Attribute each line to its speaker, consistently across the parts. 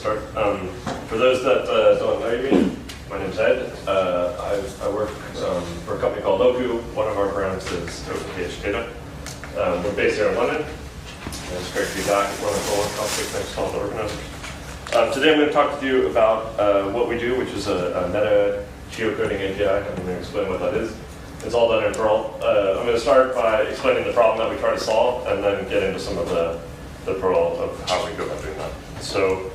Speaker 1: start. For those that don't know me, my name's Ed. I work for a company called Loku. One of our brands is OpenCage Data. We're based here in London. It's great to be back at Wonderful Topic. Thanks to all the organizers. Today I'm going to talk to you about what we do, which is a meta geocoding API. I'm going to explain what that is. It's all done in Perl. I'm going to start by explaining the problem that we try to solve, and then get into some of the Perl of how we go about doing that. So,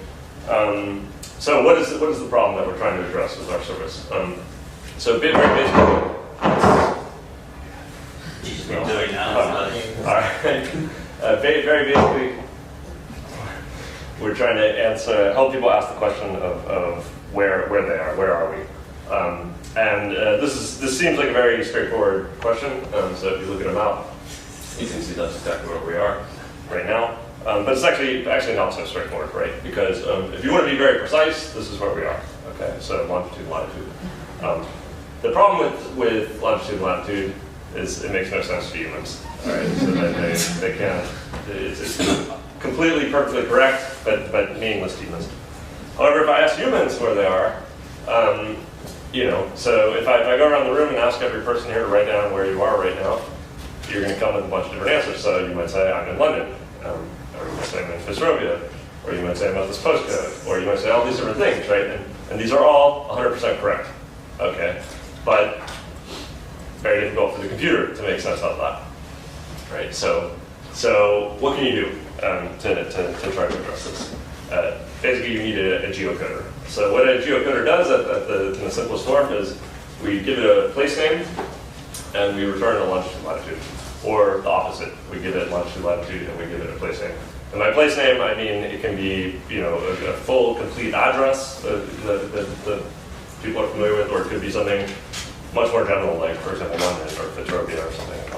Speaker 1: what is the problem that we're trying to address with our service? So very basically, very basically, we're trying to help people ask the question of where they are, where are we? This seems like a very straightforward question. So if you look at a map, you can see that's exactly where we are right now. But it's actually not so straightforward, right? Because if you want to be very precise, this is where we are. Okay, so longitude and latitude. The problem with longitude and latitude is it makes no sense to humans. All right, so they can't. It's completely perfectly correct, but meaningless to humans. However, if I ask humans where they are, so if I go around the room and ask every person here to write down where you are right now, you're going to come with a bunch of different answers. So you might say, I'm in London. Or you might say I'm in Freyfogle, or you might say I'm at this postcode, or you might say all these different things, right? And these are all 100% correct, okay? But very difficult for the computer to make sense out of that, right? So what can you do to try to address this? Basically, you need a geocoder. So what a geocoder does in the simplest form is we give it a place name, and we return a longitude latitude. Or the opposite, we give it longitude, latitude, and we give it a place name. And by place name, I mean it can be, a full, complete address that people are familiar with, or it could be something much more general, like, for example, London or Freyfogle or something like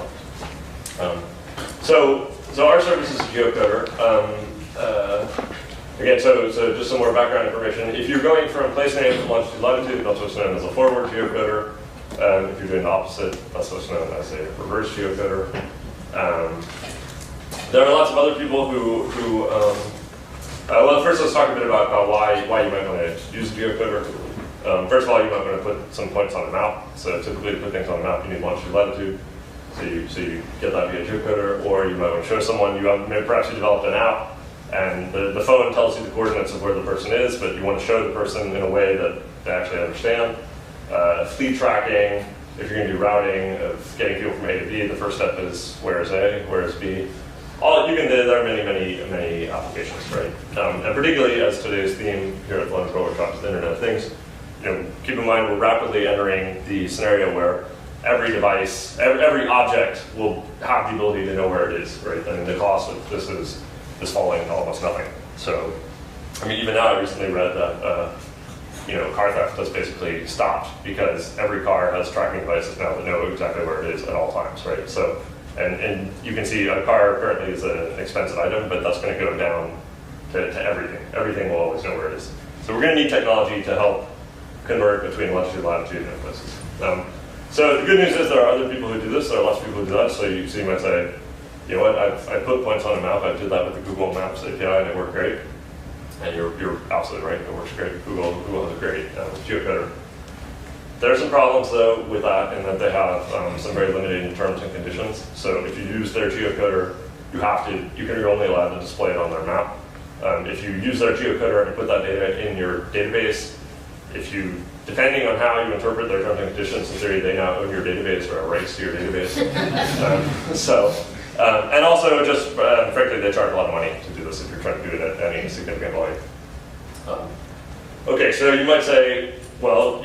Speaker 1: that. So our service is a geocoder. Again, so just some more background information. If you're going from place name to longitude, latitude, that's what's known as a forward geocoder. If you're doing the opposite, that's what's known as a reverse geocoder. There are lots of other people who well, first let's talk a bit about why you might want to use a geocoder. First of all, you might want to put some points on a map. So typically to put things on a map, you need longitude, latitude. So you get that via geocoder, or you might want to show someone, perhaps you developed an app, and the phone tells you the coordinates of where the person is, but you want to show the person in a way that they actually understand. Fleet tracking, if you're going to do routing of getting people from A to B, the first step is where is A, where is B. There are many applications, right? And particularly as today's theme here at the London Perl Workshop is the Internet of Things, keep in mind we're rapidly entering the scenario where every device, every object will have the ability to know where it is, right? I mean, the cost of this is falling to almost nothing. So, even now I recently read that car theft has basically stopped because every car has tracking devices now that know exactly where it is at all times, right? So, and you can see a car currently is an expensive item, but that's going to go down to everything. Everything will always know where it is. So we're going to need technology to help convert between longitude, latitude, and places. So the good news is there are other people who do this. There are lots of people who do that. So you might say, you know what, I put points on a map. I did that with the Google Maps API, and it worked great. And you're absolutely right, it works great. Google has a great geocoder. There are some problems, though, with that, in that they have some very limiting terms and conditions. So if you use their geocoder, you're only allowed to display it on their map. If you use their geocoder and put that data in your database, depending on how you interpret their terms and conditions, in theory, they now own your database or have rights to your database. And also, just frankly, they charge a lot of money to do this if you're trying to do it at any significant volume. Okay, so you might say, well,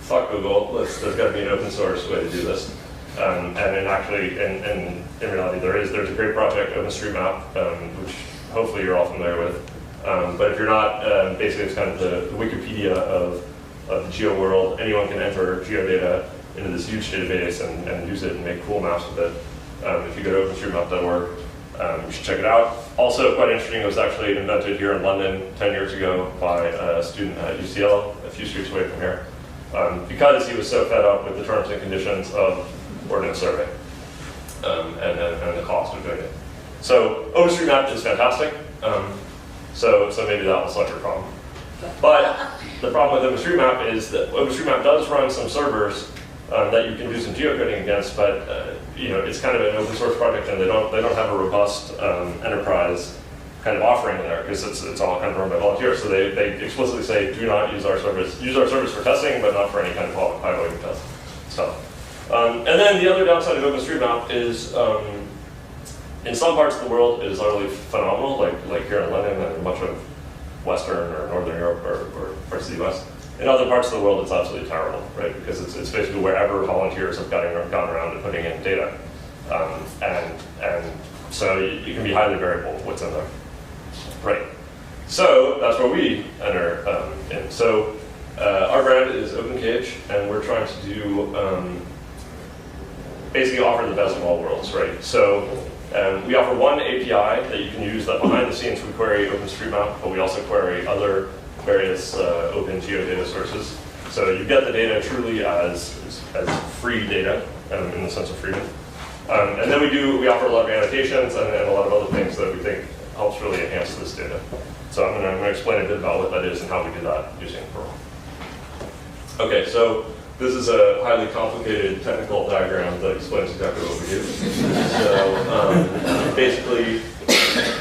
Speaker 1: fuck Google. There's got to be an open source way to do this. And in reality, there's a great project, OpenStreetMap, which hopefully you're all familiar with. But if you're not, basically it's kind of the Wikipedia of the geo world. Anyone can enter geodata into this huge database and use it and make cool maps with it. If you go to OpenStreetMap.org, you should check it out. Also, quite interesting, it was actually invented here in London 10 years ago by a student at UCL, a few streets away from here, because he was so fed up with the terms and conditions of Ordnance Survey and the cost of doing it. So OpenStreetMap is fantastic. So maybe that will solve your problem. But the problem with OpenStreetMap is that OpenStreetMap does run some servers that you can do some geocoding against, but it's kind of an open source project, and they don't have a robust enterprise kind of offering in there, because it's all kind of run by volunteers. So they explicitly say, do not use our service. Use our service for testing, but not for any kind of high volume test stuff. And then the other downside of OpenStreetMap is, in some parts of the world, it is utterly phenomenal, like here in London and much of Western or Northern Europe or parts of the US. In other parts of the world, it's absolutely terrible, right? Because it's basically wherever volunteers have gotten around to putting in data. And so it can be highly variable what's in there. Right. So that's where we enter in. So our brand is OpenCage, and we're trying to do basically offer the best of all worlds, right? So we offer one API that you can use that behind the scenes we query OpenStreetMap, but we also query other various open geodata sources. So you get the data truly as free data in the sense of freedom. And then we offer a lot of annotations and a lot of other things that we think helps really enhance this data. So I'm going to explain a bit about what that is and how we do that using Perl. Okay, so this is a highly complicated technical diagram that explains exactly what we do. So basically,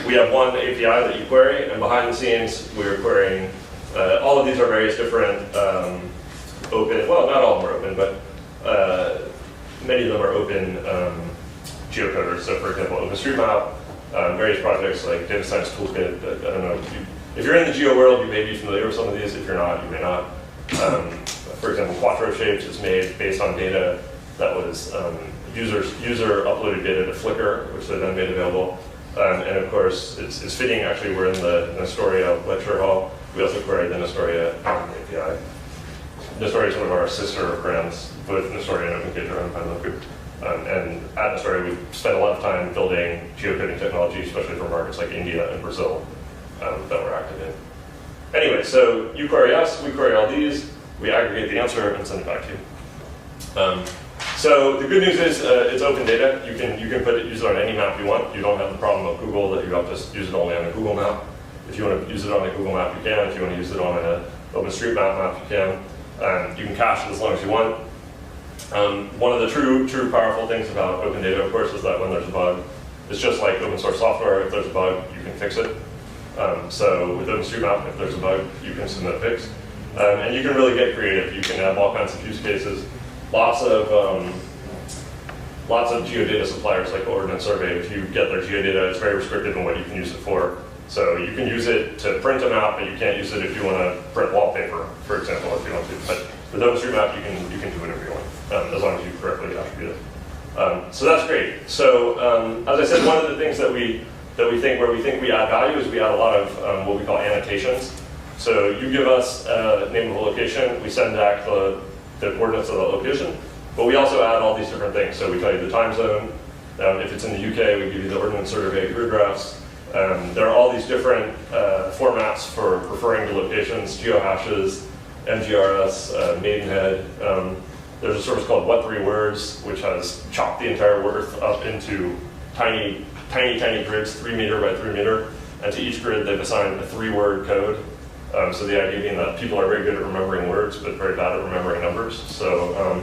Speaker 1: we have one API that you query, and behind the scenes, we're querying. All of these are various different open, well, not all of them are open, but many of them are open geocoders. So for example, OpenStreetMap, various projects like Data Science Toolkit. I don't know, if you're in the geo world, you may be familiar with some of these. If you're not, you may not. For example, Quattro Shapes is made based on data that was user uploaded data to Flickr, which they then made available. And of course, it's fitting, actually, we're in the Nestoria lecture hall. We also query the Nestoria API. Nestoria is one of our sister brands, both Nestoria and OpenCage are owned by the group. And at Nestoria, we spent a lot of time building geocoding technology, especially for markets like India and Brazil that we're active in. Anyway, so you query us, we query all these, we aggregate the answer and send it back to you. So the good news is it's open data. You can use it on any map you want. You don't have the problem of Google that you have to use it only on a Google map. If you want to use it on a Google map, you can. If you want to use it on an OpenStreetMap map, you can. You can cache it as long as you want. One of the true powerful things about open data, of course, is that when there's a bug, it's just like open source software. If there's a bug, you can fix it. So with OpenStreetMap, if there's a bug, you can submit a fix. And you can really get creative. You can have all kinds of use cases. Lots of geodata suppliers like Ordnance Survey, if you get their geodata, it's very restricted in what you can use it for. So you can use it to print a map, but you can't use it if you want to print wallpaper, for example, if you want to. But with OpenStreetMap, you can do whatever you want, as long as you correctly attribute it. So that's great. So as I said, one of the things that we think we add value is we add a lot of what we call annotations. So you give us a name of a location, we send back the coordinates of that location, but we also add all these different things. So we tell you the time zone. If it's in the UK, we give you the Ordnance Survey grid graphs. There are all these different formats for referring to locations, geohashes, MGRS, Maidenhead. There's a service called What 3 Words, which has chopped the entire word up into tiny grids, 3 meter by 3 meter. And to each grid, they've assigned a 3-word code. So the idea being that people are very good at remembering words, but very bad at remembering numbers. So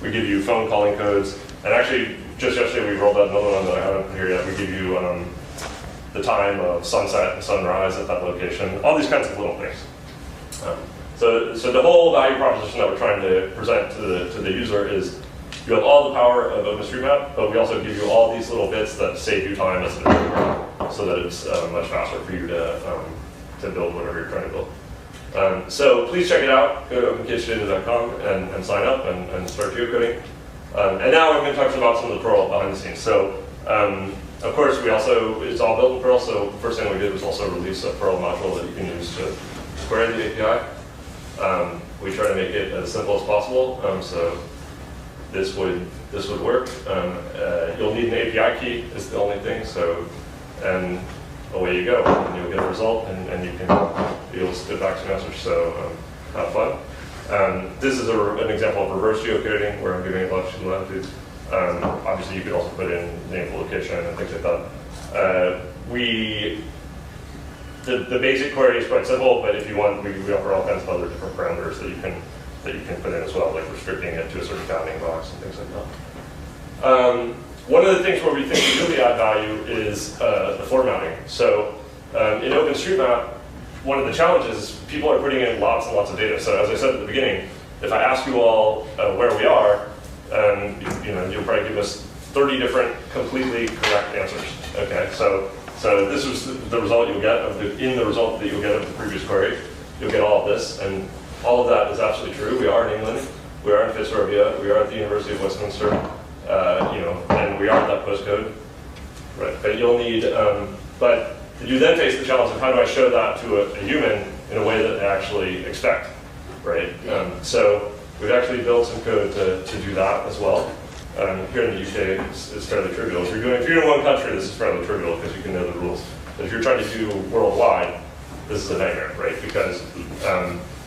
Speaker 1: we give you phone calling codes. And actually, just yesterday, we rolled out another one that I haven't put here yet. We give you the time of sunset and sunrise at that location, all these kinds of little things. So the whole value proposition that we're trying to present to the user is you have all the power of OpenStreetMap, but we also give you all these little bits that save you time as a developer, so that it's much faster for you to build whatever you're trying to build. So please check it out. Go to opencagedata.com and sign up and start geocoding. And now I'm going to talk about some of the Perl behind the scenes. So of course, it's all built in Perl, so the first thing we did was also release a Perl module that you can use to query the API. We try to make it as simple as possible, so this would work. You'll need an API key, is the only thing, so, and away you go, and you'll get a result, and you can be able to spit back some answers, so have fun. This is an example of reverse geocoding, where I'm giving latitude and latitude. Obviously, you could also put in name of location and things like that. the basic query is quite simple, but if you want, we offer all kinds of other different parameters that you can put in as well, like restricting it to a certain bounding box and things like that. One of the things where we think we really add value is the formatting. So in OpenStreetMap, one of the challenges is people are putting in lots and lots of data. So as I said at the beginning, if I ask you all where we are, you'll probably give us 30 different completely correct answers. Okay, so this is the result you'll get in the result that you'll get of the previous query. You'll get all of this, and all of that is absolutely true. We are in England, we are in Fitzrovia, we are at the University of Westminster, and we are at that postcode. Right, but you'll need, but you then face the challenge of how do I show that to a human in a way that they actually expect, right? So we've actually built some code to do that as well. Here in the UK, it's fairly trivial. If you're in one country, this is fairly trivial because you can know the rules. But if you're trying to do worldwide, this is a nightmare, right? Because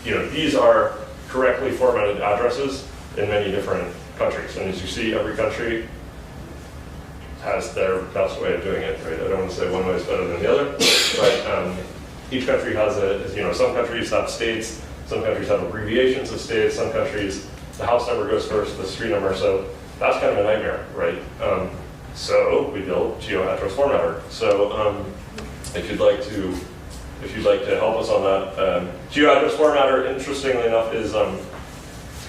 Speaker 1: these are correctly formatted addresses in many different countries, and as you see, every country has their best way of doing it, right? I don't want to say one way is better than the other, but each country has some countries have states, some countries have abbreviations of states, some countries the house number goes first, the street number, so that's kind of a nightmare, right? So we built GeoAddress Formatter. So if you'd like to help us on that, GeoAddress Formatter, interestingly enough, is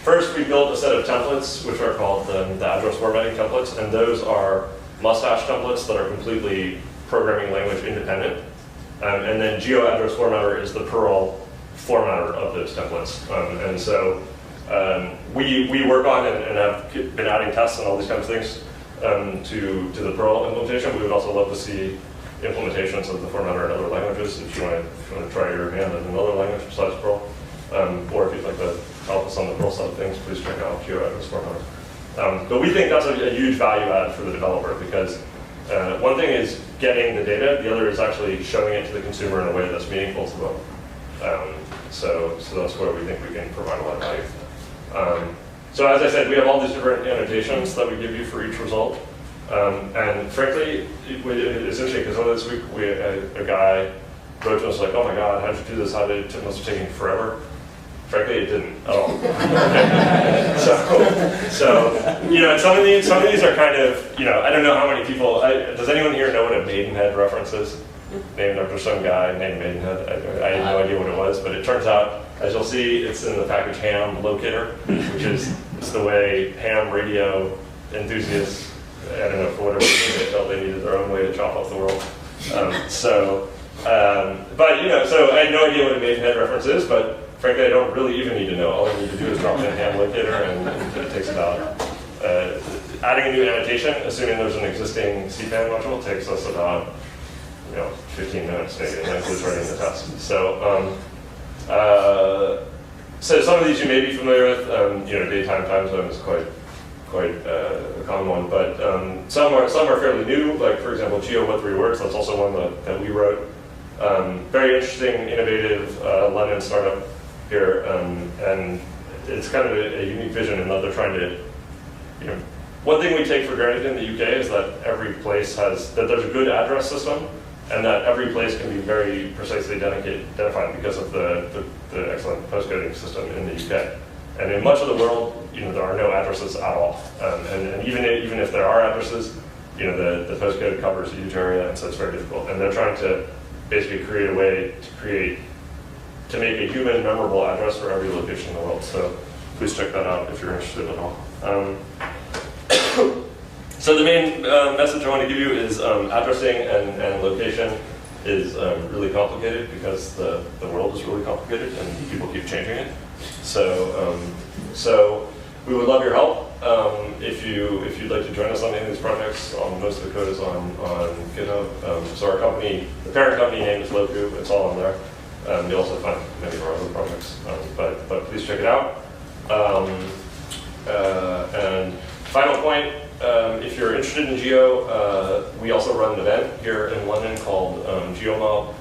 Speaker 1: first we built a set of templates which are called the address formatting templates, and those are mustache templates that are completely programming language independent. And then GeoAddress Formatter is the Perl formatter of those templates. And so we work on and have been adding tests and all these kinds of things to the Perl implementation. We would also love to see implementations of the formatter in other languages if you want to try your hand in another language besides Perl. Or if you'd like to help us on the Perl side of things, please check out GeoAddress Formatter. But we think that's a huge value add for the developer because one thing is getting the data, the other is actually showing it to the consumer in a way that's meaningful to them. So that's where we think we can provide a lot of value. So as I said, we have all these different annotations that we give you for each result. And frankly, it's interesting because this week a guy wrote to us like, oh my God, how'd you do this? It must have taken forever. Frankly, it didn't at all. So some of these are kind of, I don't know how many people, does anyone here know what a Maidenhead reference is? Named after some guy named Maidenhead. I had no idea what it was, but it turns out, as you'll see, it's in the package ham locator, which is the way ham radio enthusiasts, I don't know, for whatever reason, they felt they needed their own way to chop off the world. So I had no idea what a Maidenhead reference is, but frankly, I don't really even need to know. All I need to do is drop in a ham locator, and it takes about, adding a new annotation, assuming there's an existing CPAN module, takes us about 15 minutes maybe, and that includes writing the test. So some of these you may be familiar with. Daytime time zone is quite a common one, but some are fairly new. Like for example, Geo What 3 Words. That's also one that we wrote. Very interesting, innovative London startup here, and it's kind of a unique vision in that they're trying to, one thing we take for granted in the UK is that every place there's a good address system, and that every place can be very precisely identified because of the excellent postcoding system in the UK. And in much of the world, there are no addresses at all. And even if there are addresses, the postcode covers a huge area, and so it's very difficult. And they're trying to basically create a way to make a human memorable address for every location in the world. So please check that out if you're interested at all. So the main message I want to give you is addressing and location is really complicated because the world is really complicated and people keep changing it. So we would love your help. If you'd like to join us on any of these projects, most of the code is on GitHub. So our company, the parent company name is Loku. It's all on there. You'll also find many of our other projects, but please check it out. And final point, if you're interested in Geo, we also run an event here in London called GeoMob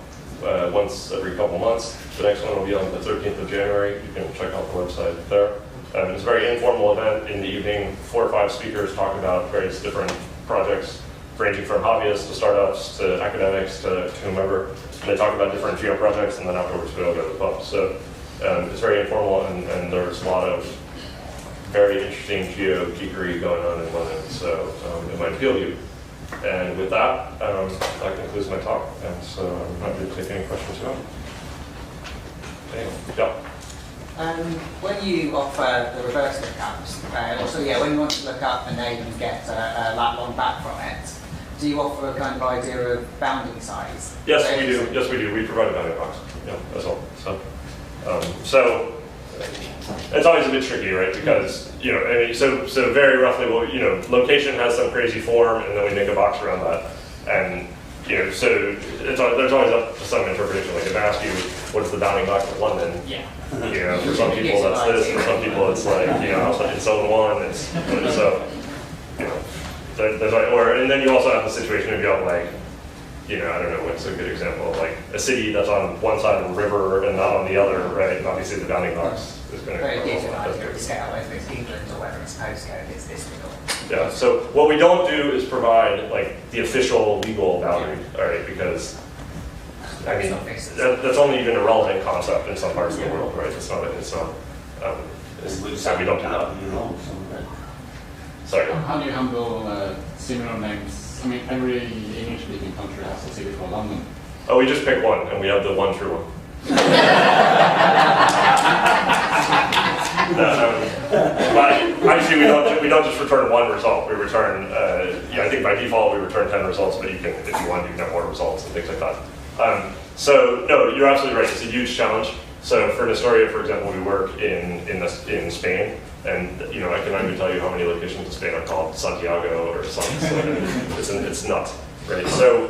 Speaker 1: once every couple months. The next one will be on the 13th of January. You can check out the website there. It's a very informal event. In the evening, 4 or 5 speakers talk about various different projects ranging from hobbyists to startups to academics to whomever. And they talk about different geo projects, and then afterwards we all go to the pub. So it's very informal, and there's a lot of very interesting geo geekery going on in London. So it might appeal to you. And with that, that concludes my talk. And so I'm happy to take any questions you have. Anyway, yeah.
Speaker 2: When you offer the reverse lookups, also when you want to look up a name and get a lat long back from it, do you offer a kind of idea of bounding size?
Speaker 1: Yes, we do. Yes, we do. We provide a bounding box. Yeah, that's all. So it's always a bit tricky, right? Because so very roughly, well, location has some crazy form, and then we make a box around that, and so there's always up to some interpretation. Like if I ask you, what's the bounding box of London?
Speaker 2: Yeah.
Speaker 1: For some people that's this, for some people it's like it's zone 1. It's so and then you also have the situation of you have like I don't know what's a good example, like a city that's on one side of a river and not on the other, right? And obviously the bounding box is going to
Speaker 2: very different scale, whether it's England or whether it's postcode, it's this legal.
Speaker 1: Yeah. So what we don't do is provide like the official legal boundary, all right? Because I mean that's only even a relevant concept in some parts of the world, right? It's not. So we don't do that. Sorry.
Speaker 3: How do you handle similar names? I mean, every English-speaking country has a city called London.
Speaker 1: Oh, we just pick one, and we have the one true one. But obviously, we don't just return one result. We return, I think by default we return 10 results, but you can, if you want, you can have more results and things like that. So no, you're absolutely right. It's a huge challenge. So for Nestoria, for example, we work in Spain. And I can not even tell you how many locations in Spain are called Santiago or something. It's nuts, right? So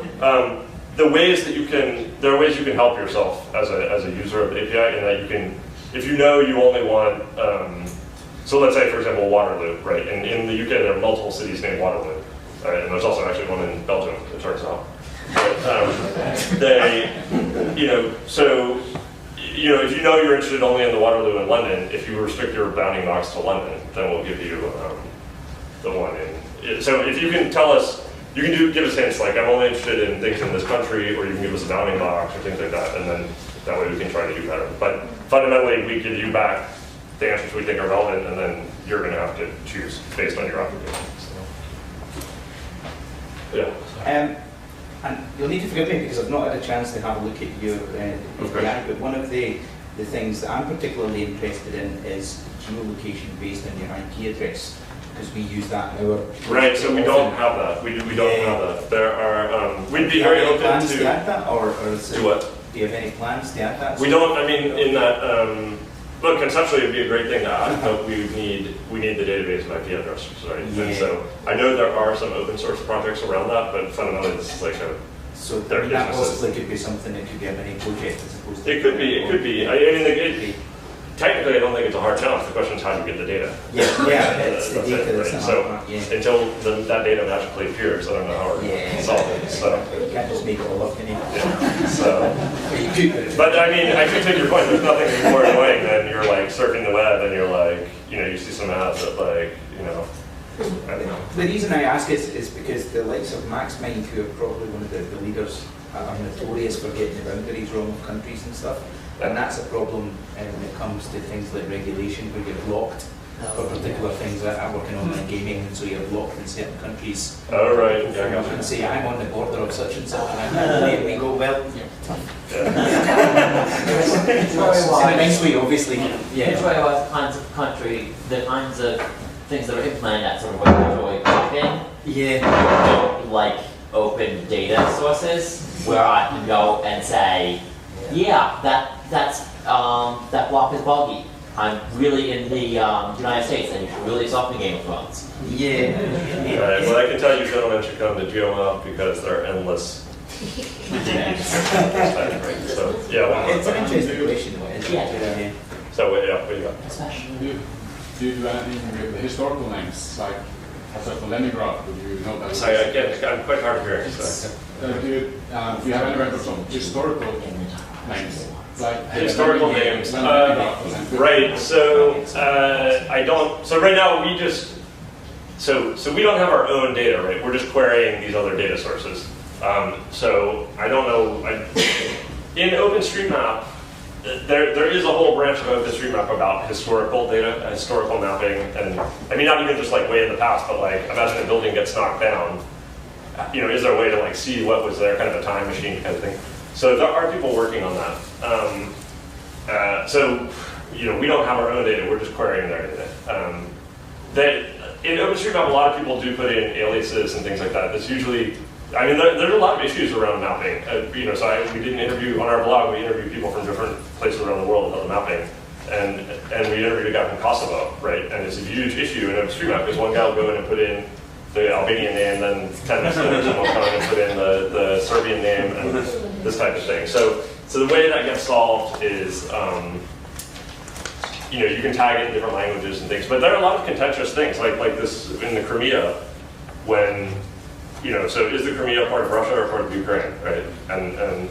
Speaker 1: there are ways you can help yourself as a user of the API, in that you can, if you only want. So let's say, for example, Waterloo, right? And in the UK, there are multiple cities named Waterloo, right? And there's also actually one in Belgium, it turns out. But, if you're interested only in the Waterloo in London, if you restrict your bounding box to London, then we'll give you the one in. So if you can tell us, you can give us hints like I'm only interested in things in this country, or you can give us a bounding box or things like that, and then that way we can try to do better. But fundamentally, we give you back the answers we think are relevant, and then you're going to have to choose based on your application. So, yeah.
Speaker 4: And you'll need to forgive me because I've not had a chance to have a look at your API, but one of the things that I'm particularly interested in is geolocation based on your IP address, because we use that in our...
Speaker 1: Right, so we don't have that. We don't have that. There are, we'd be very open to...
Speaker 4: plans to add that, or
Speaker 1: do what?
Speaker 4: Do you have any plans to add that?
Speaker 1: We don't, I mean, in that, look, conceptually it'd be a great thing to add, but we need the database of IP addresses, right?
Speaker 4: Yeah.
Speaker 1: And so I know there are some open source projects around that, but fundamentally this is like
Speaker 4: so that possibly could be something that could be a mini project as opposed to...
Speaker 1: It could be. Technically, I don't think it's a hard challenge. The question is how do you get the data?
Speaker 4: Yeah, it's the data that's
Speaker 1: right. So until that data magically appears, I don't know how we're solving it. So
Speaker 4: you can't just make it all up, can you?
Speaker 1: Yeah. So, but I mean, I do take your point. There's nothing more annoying than you're like surfing the web and you're like, you see some ads that like, I don't know.
Speaker 4: The reason I ask is because the likes of MaxMind, who are probably one of the leaders, are notorious for getting the boundaries wrong of countries and stuff. And that's a problem when it comes to things like regulation, where you're blocked for particular things. I'm working on gaming, and so you're blocked in certain countries.
Speaker 1: Oh, right. Yeah,
Speaker 4: you can say, I'm on the border of such and such, and I'm and we go, well, eventually, obviously.
Speaker 5: It's very well the kinds of things that are implemented at sort of regulatory blocking.
Speaker 4: Yeah.
Speaker 5: Don't like open data sources where I can go and say, yeah, that block is buggy. I'm really in the United States, and you should really stop the Game of Thrones.
Speaker 4: Yeah.
Speaker 1: All right. Well, I can tell you, gentlemen, should come to GeoMap because there are endless. So yeah.
Speaker 4: It's an interesting question, though.
Speaker 5: Yeah.
Speaker 1: So what do you got?
Speaker 5: Especially.
Speaker 3: Do you do anything with the historical names, like for Leningrad? Would you know that?
Speaker 1: Sorry, I'm quite hard of hearing. So.
Speaker 3: Do you have any records of historical names? Like
Speaker 1: historical names. Right. So I don't. So right now we just so we don't have our own data, right? We're just querying these other data sources. So I don't know. In OpenStreetMap, there is a whole branch of OpenStreetMap about historical data, historical mapping, and I mean not even just like way in the past, but like imagine a building gets knocked down. You know, is there a way to like see what was there, kind of a time machine kind of thing? So there are people working on that. So you know, we don't have our own data; we're just querying their data. In OpenStreetMap, a lot of people do put in aliases and things like that. That's usually, I mean, there's a lot of issues around mapping. You know, so we did an interview on our blog. We interviewed people from different places around the world about the mapping, and we interviewed a guy from Kosovo, right? And it's a huge issue in OpenStreetMap because one guy will go in and put in the Albanian name, then 10 minutes later someone will come in and put in the Serbian name and this type of thing. So the way that gets solved is, you know, you can tag it in different languages and things, but there are a lot of contentious things, like this in the Crimea, when, you know, so is the Crimea part of Russia or part of Ukraine, right? And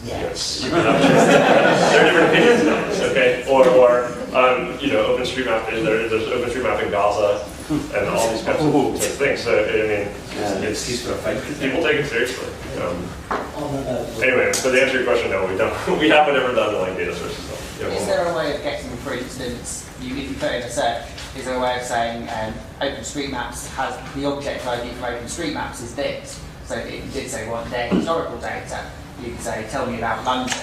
Speaker 5: Yes.
Speaker 1: you know, there are different opinions on this, okay? Or you know, OpenStreetMap, there's OpenStreetMap in Gaza, and all these kinds of things. So, I mean, people take it seriously. Anyway, so to answer your question, no, we don't. We haven't ever done the like data sources.
Speaker 2: Is there a way of getting, for instance, if you put in a search, is there a way of saying OpenStreetMaps has the object ID for OpenStreetMaps is this? So if you did say want their historical data, you could say tell me about London,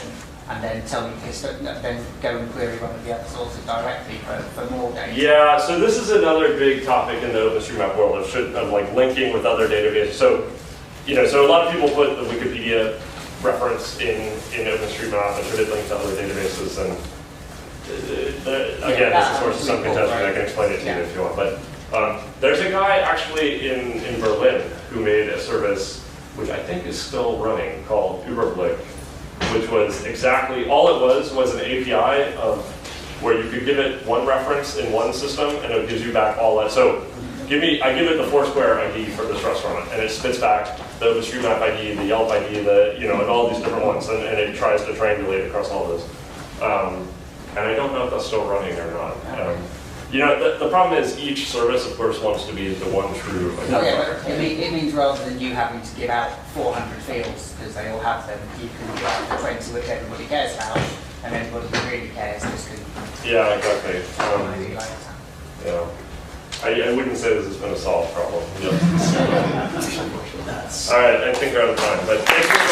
Speaker 2: and then tell me then go and query one of the other sources directly for more data.
Speaker 1: Yeah, so this is another big topic in the OpenStreetMap world of like linking with other databases. So, you know, so a lot of people put the Wikipedia reference in OpenStreetMap and should it link to other databases, and again, this is source of some contention. I can explain it to you if you want. But there's a guy actually in Berlin who made a service which I think is still running called Überblick, which was exactly all it was an API of where you could give it one reference in one system and it gives you back all that. So I give it the Foursquare ID for this restaurant, and it spits back the OpenStreetMap ID, the Yelp ID, and all these different ones, and it tries to triangulate across all those. And I don't know if that's still running or not. You know, the problem is each service, of course, wants to be the one true identifier.
Speaker 2: But it means rather than you having to give out 400 fields, because they all have them, you can give out the 20 which everybody cares about, and anybody who really cares just can...
Speaker 1: Yeah, exactly. Yeah. I wouldn't say this has been a solved problem. Yep. All right, I think we're out of time, but thank you.